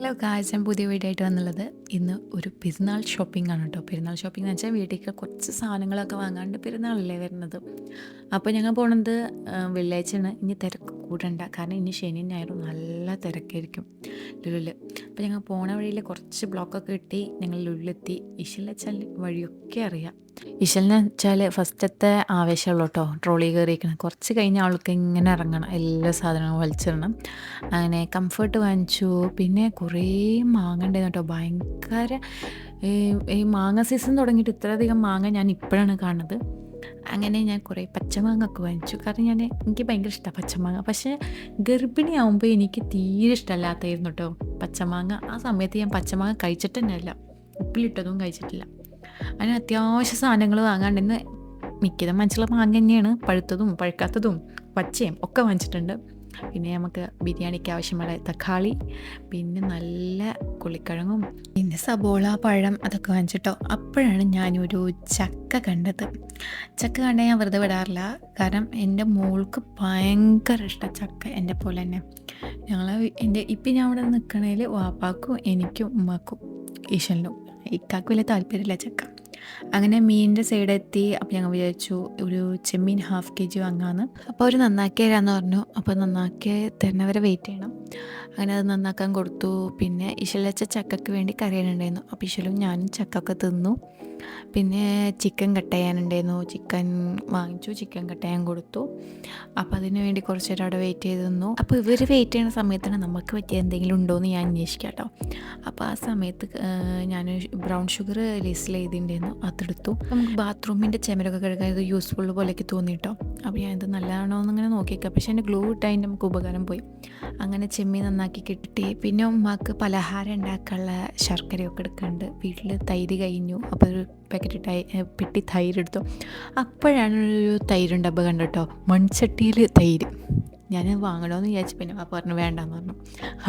Hello guys, ഞാൻ പുതിയ video ആയിട്ട് വന്നുള്ളത് ഇന്ന് ഒരു പെരുന്നാൾ ഷോപ്പിംഗ് ആണ് കേട്ടോ. പെരുന്നാൾ ഷോപ്പിംഗ് എന്ന് വെച്ചാൽ വീട്ടിലേക്ക് കുറച്ച് സാധനങ്ങളൊക്കെ വാങ്ങാണ്ട് പെരുന്നാളല്ലേ വരുന്നത്. അപ്പോൾ ഞങ്ങൾ പോണത് വെള്ളിയാഴ്ചയാണ്. ഇനി തിരക്ക് കൂടണ്ട, കാരണം ഇനി ശനി ഞായറും നല്ല തിരക്കായിരിക്കും ലുലുവിൽ. അപ്പോൾ ഞങ്ങൾ പോണ വഴിയിൽ കുറച്ച് ബ്ലോക്കൊക്കെ കിട്ടി ഞങ്ങൾ ലുലുവിലെത്തി. ഇശലിനെ വെച്ചാൽ വഴിയൊക്കെ അറിയാം. ഇശലിനെ വെച്ചാൽ ഫസ്റ്റത്തെ ആവേശമുള്ളൂ കേട്ടോ, ട്രോളി കയറിയിരിക്കണം. കുറച്ച് കഴിഞ്ഞ ആൾക്ക് ഇങ്ങനെ ഇറങ്ങണം, എല്ലാ സാധനങ്ങളും വലിച്ചിടണം. അങ്ങനെ കംഫർട്ട് വാങ്ങിച്ചു. പിന്നെ കുറേ മാങ്ങ ഉണ്ടായിരുന്നു കേട്ടോ, ഭയങ്കര ഈ മാങ്ങ സീസൺ തുടങ്ങിയിട്ട് ഇത്രയധികം മാങ്ങ ഞാൻ ഇപ്പോഴാണ് കാണുന്നത്. അങ്ങനെ ഞാൻ കുറേ പച്ചമാങ്ങ ഒക്കെ വാങ്ങിച്ചു, കാരണം എനിക്ക് ഭയങ്കര ഇഷ്ടമാണ് പച്ചമാങ്ങ. പക്ഷേ ഗർഭിണിയാവുമ്പോൾ എനിക്ക് തീരെ ഇഷ്ടമല്ലാത്തായിരുന്നു കേട്ടോ പച്ചമാങ്ങ. ആ സമയത്ത് ഞാൻ പച്ചമാങ്ങ കഴിച്ചിട്ട് തന്നെ ഇല്ല, ഉപ്പിലിട്ടതും കഴിച്ചിട്ടില്ല. അതിന് അത്യാവശ്യ സാധനങ്ങൾ വാങ്ങാണ്ടെന്ന് മിക്കതും മനസ്സിലുള്ള മാങ്ങ തന്നെയാണ്, പഴുത്തതും പഴുക്കാത്തതും പച്ചയും ഒക്കെ വാങ്ങിച്ചിട്ടുണ്ട്. പിന്നെ നമുക്ക് ബിരിയാണിക്ക് ആവശ്യമായ തക്കാളി, പിന്നെ നല്ല കുളിക്കിഴങ്ങും, പിന്നെ സബോള, പഴം അതൊക്കെ വാങ്ങിച്ചിട്ടോ. അപ്പോഴാണ് ഞാനൊരു ചക്ക കണ്ടത്. ചക്ക കണ്ടാൽ ഞാൻ വെറുതെ വിടാറില്ല, കാരണം എൻ്റെ മോൾക്ക് ഭയങ്കര ഇഷ്ടം ചക്ക, എൻ്റെ പോലെ തന്നെ. ഇപ്പം ഞാൻ ഇവിടെ നിൽക്കണേൽ വാപ്പാക്കും എനിക്കും ഉമ്മാക്കും ഈശലിനും ഇക്കാക്ക് വലിയ താല്പര്യമില്ല ചക്ക. അങ്ങനെ മീനിൻ്റെ സൈഡെത്തി. അപ്പോൾ ഞങ്ങൾ വിചാരിച്ചു ഒരു ചെമ്മീൻ 1/2 kg വാങ്ങാമെന്ന്. അപ്പോൾ അവർ നന്നാക്കി തരാമെന്ന് പറഞ്ഞു. അപ്പോൾ നന്നാക്കി തരുന്നവരെ വെയിറ്റ് ചെയ്യണം. അങ്ങനെ അത് നന്നാക്കാൻ കൊടുത്തു. പിന്നെ ഇശലച്ച ചക്കയ്ക്ക് വേണ്ടി കരയാനുണ്ടായിരുന്നു. അപ്പോൾ ഇശലും ഞാനും ചക്കൊക്കെ തിന്നു. പിന്നെ ചിക്കൻ കട്ട് ചെയ്യാനുണ്ടായിരുന്നു, ചിക്കൻ വാങ്ങിച്ചു, ചിക്കൻ കട്ട് ചെയ്യാൻ കൊടുത്തു. അപ്പോൾ അതിന് വേണ്ടി കുറച്ച് നേരം അവിടെ വെയിറ്റ് ചെയ്ത് നിന്നു. അപ്പോൾ ഇവർ വെയിറ്റ് ചെയ്യുന്ന സമയത്താണ് നമുക്ക് പറ്റിയ എന്തെങ്കിലും ഉണ്ടോ എന്ന് ഞാൻ അന്വേഷിക്കാം കേട്ടോ. അപ്പോൾ ആ സമയത്ത് ഞാൻ ബ്രൗൺ ഷുഗർ ലിസ്റ്റിൽ ചെയ്തിട്ടുണ്ടായിരുന്നു, അതെടുത്തു. നമുക്ക് ബാത്റൂമിൻ്റെ ചെമരൊക്കെ കഴുകാൻ ഇത് യൂസ്ഫുൾ പോലെയൊക്കെ തോന്നിട്ടോ. അപ്പോൾ ഞാൻ ഇത് നല്ലതാണോ എന്നിങ്ങനെ നോക്കിയേക്കാം. പക്ഷേ എൻ്റെ ഗ്ലൂ ഇട്ടതിൻ്റെ നമുക്ക് ഉപകാരം പോയി. അങ്ങനെ ചെമ്മീൻ നന്നാക്കി കിട്ടി. പിന്നെ ഉമ്മാക്ക് പലഹാരം ഉണ്ടാക്കാനുള്ള ശർക്കരയൊക്കെ എടുക്കാണ്ട്. വീട്ടിൽ തൈര് കഴിഞ്ഞു, അപ്പോൾ ഒരു പാക്കറ്റ് പെട്ടി തൈര് എടുത്തു. അപ്പോഴാണ് ഒരു തൈരും ഡബ്ബ കണ്ടിട്ടോ, മൺചട്ടിയിൽ തൈര്. ഞാൻ വാങ്ങണമെന്ന് വിചാരിച്ചു, പിന്നെ അപ്പോൾ പറഞ്ഞു വേണ്ടാന്ന് പറഞ്ഞു.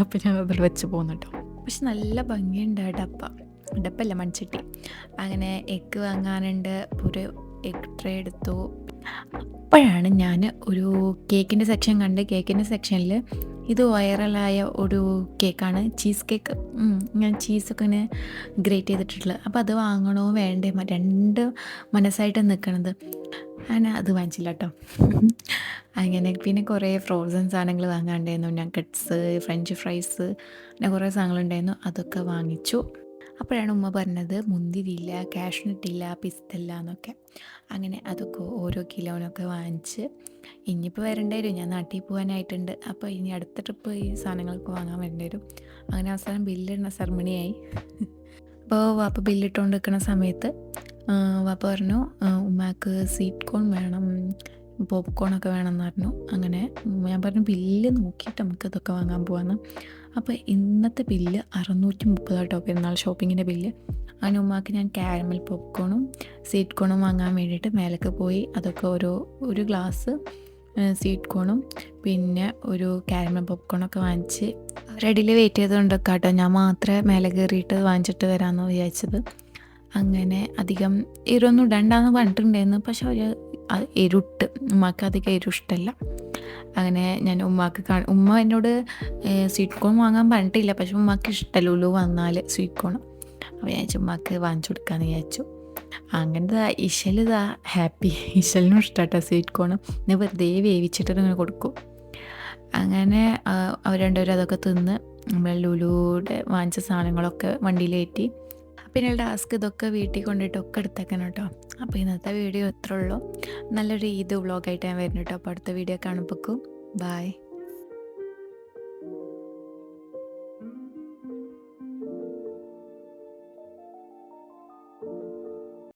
അപ്പോൾ ഞാൻ അതിൽ വെച്ച് പോകുന്നു കേട്ടോ. പക്ഷെ നല്ല ഭംഗിയുണ്ട് ഡപ്പല്ല മൺചട്ടി. അങ്ങനെ എഗ്ഗ് വാങ്ങാനുണ്ട്, ഒരു എഗ് ട്രേ എടുത്തു. അപ്പോഴാണ് ഞാൻ ഒരു കേക്കിൻ്റെ സെക്ഷൻ കണ്ട്. കേക്കിൻ്റെ സെക്ഷനിൽ ഇത് വൈറലായ ഒരു കേക്കാണ്, ചീസ് കേക്ക്. ഞാൻ ചീസൊക്കെ ഇങ്ങനെ ഗ്രേറ്റ് ചെയ്തിട്ടുള്ളത്. അപ്പോൾ അത് വാങ്ങണോ വേണ്ടേ, രണ്ട് മനസ്സായിട്ട് നിൽക്കണത്. ഞാൻ അത് വാങ്ങിച്ചില്ല കേട്ടോ. അങ്ങനെ പിന്നെ കുറേ ഫ്രോസൺ സാധനങ്ങൾ വാങ്ങാണ്ടായിരുന്നു, നഗറ്റ്സ്, ഫ്രഞ്ച് ഫ്രൈസ്, അങ്ങനെ കുറേ സാധനങ്ങളുണ്ടായിരുന്നു, അതൊക്കെ വാങ്ങിച്ചു. അപ്പോഴാണ് ഉമ്മ പറഞ്ഞത് മുന്തിരിയില്ല, കാഷ്നട്ടില്ല, പിസ്തല്ല എന്നൊക്കെ. അങ്ങനെ അതൊക്കെ ഓരോ കിലോനൊക്കെ വാങ്ങിച്ച് ഇനിയിപ്പോൾ വരേണ്ടി വരും. ഞാൻ നാട്ടിൽ പോകാനായിട്ടുണ്ട്, അപ്പോൾ ഇനി അടുത്ത ട്രിപ്പ് ഈ സാധനങ്ങളൊക്കെ വാങ്ങാൻ വരേണ്ടി വരും. അങ്ങനെ അവസാനം ബില്ലിടുന്ന സെറമണിയായി. അപ്പോൾ വാപ്പ ബില്ലിട്ടുകൊണ്ട് നിൽക്കുന്ന സമയത്ത് വാപ്പ പറഞ്ഞു ഉമ്മാക്ക് സ്വീറ്റ് കോൺ വേണം, പോപ്കോണൊക്കെ വേണമെന്ന് പറഞ്ഞു. അങ്ങനെ ഞാൻ പറഞ്ഞു ബില്ല് നോക്കിയിട്ട് നമുക്ക് ഇതൊക്കെ വാങ്ങാൻ പോകാമെന്ന്. അപ്പോൾ ഇന്നത്തെ ബില്ല് 630 കേട്ടോ, പെരുന്നാൾ ഷോപ്പിങ്ങിൻ്റെ ബില്ല്. അങ്ങനെ ഉമ്മാക്ക് ഞാൻ കാരമൽ പോപ്കോണും സ്വീറ്റ് കോണും വാങ്ങാൻ വേണ്ടിയിട്ട് മേലേക്ക് പോയി. അതൊക്കെ ഒരു ഗ്ലാസ് സ്വീറ്റ് കോണും പിന്നെ ഒരു കാരമൽ പോപ്കോണൊക്കെ വാങ്ങിച്ച് റെഡിയിൽ വെയിറ്റ് ചെയ്തുകൊണ്ടൊക്കെ കേട്ടോ. ഞാൻ മാത്രമേ മേലെ കയറിയിട്ട് വാങ്ങിച്ചിട്ട് വരാമെന്ന് വിചാരിച്ചത്. അങ്ങനെ അധികം എരിവൊന്നും ഇടണ്ടാന്ന് പറഞ്ഞിട്ടുണ്ടായിരുന്നു, പക്ഷെ ഒരു എരുട്ട് ഉമ്മാക്ക് അധികം എരിവ് ഇഷ്ടമല്ല. അങ്ങനെ ഞാൻ ഉമ്മ എന്നോട് സ്വീറ്റ് കോൺ വാങ്ങാൻ പറഞ്ഞിട്ടില്ല, പക്ഷെ ഉമ്മാക്ക് ഇഷ്ടമല്ല ലുലു വന്നാൽ സ്വീറ്റ് കോൺ. അപ്പോൾ ഞാൻ ഉമ്മാക്ക് വാങ്ങിച്ചു കൊടുക്കാമെന്ന് വിചാരിച്ചു. അങ്ങനത്തെ ഇശലിതാ ഹാപ്പി. ഇശലിനും ഇഷ്ടമാട്ടോ sweet corn. ഞാൻ വെറുതെ വേവിച്ചിട്ട് ഇങ്ങനെ കൊടുക്കും. അങ്ങനെ അവർ രണ്ടുപേരും അതൊക്കെ തിന്ന് നമ്മൾ ലുലുവിടെ വാങ്ങിച്ച സാധനങ്ങളൊക്കെ വണ്ടിയിലേറ്റി. പിന്നെ ടാസ്ക് ഇതൊക്കെ വീട്ടിൽ കൊണ്ടിട്ടൊക്കെ എടുത്തേക്കണം കേട്ടോ. അപ്പോൾ ഇന്നത്തെ വീഡിയോ ഇത്രേ ഉള്ളൂ. നല്ലൊരു വ്ളോഗായിട്ട് ഞാൻ വരുന്നു കേട്ടോ. അപ്പോൾ അടുത്ത വീഡിയോ കാണുമ്പോഴേക്കും ബൈ.